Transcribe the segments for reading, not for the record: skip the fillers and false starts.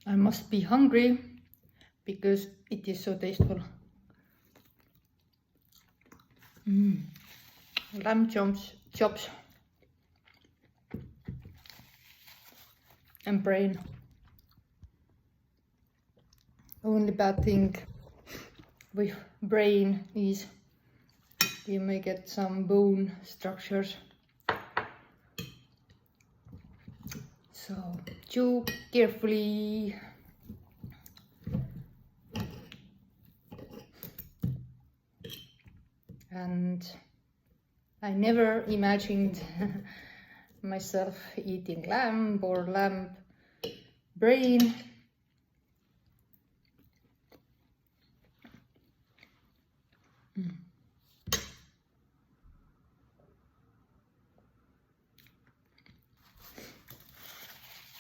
I must be hungry because it is so tasteful. Lamb chops and brain. Only bad thing with brain is you may get some bone structures. So chew carefully. And I never imagined myself eating lamb or lamb brain.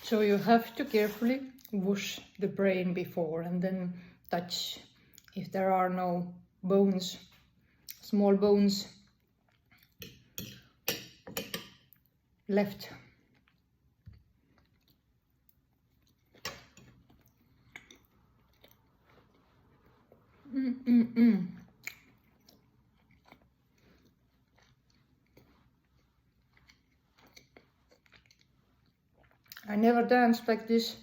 So you have to carefully wash the brain before and then touch if there are no bones, small bones left. I never danced like this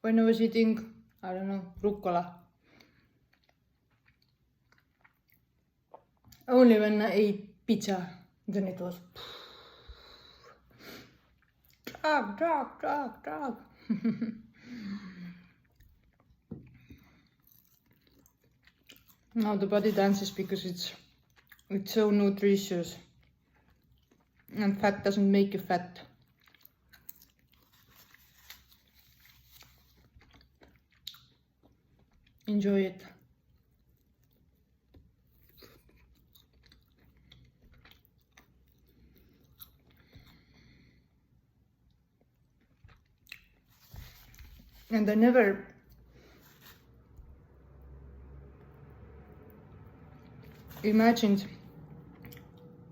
when I was eating, I don't know, rucola. Only when I ate pizza, then it was drag. Now the body dances because it's so nutritious, and fat doesn't make you fat. Enjoy it. And I never imagined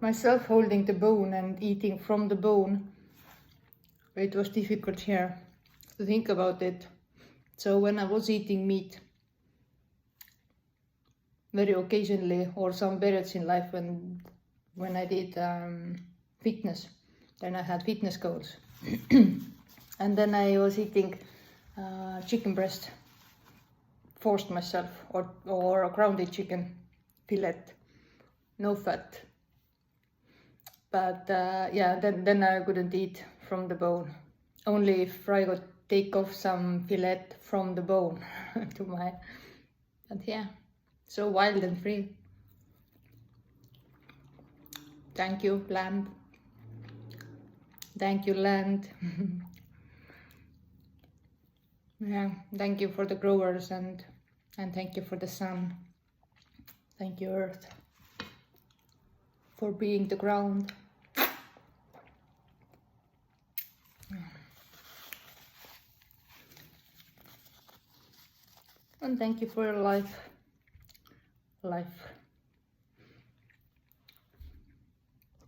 myself holding the bone and eating from the bone. It was difficult here to think about it. So when I was eating meat, very occasionally, or some periods in life when I did fitness, then I had fitness goals. And then I was eating chicken breast, forced myself, or a grounded chicken fillet, no fat. But yeah, then I couldn't eat from the bone. Only if Raigo take off some fillet from the bone to my, but yeah, so wild and free. Thank you, lamb. Thank you, land. Yeah, thank you for the growers and thank you for the sun. Thank you, earth, for being the ground. And thank you for your life.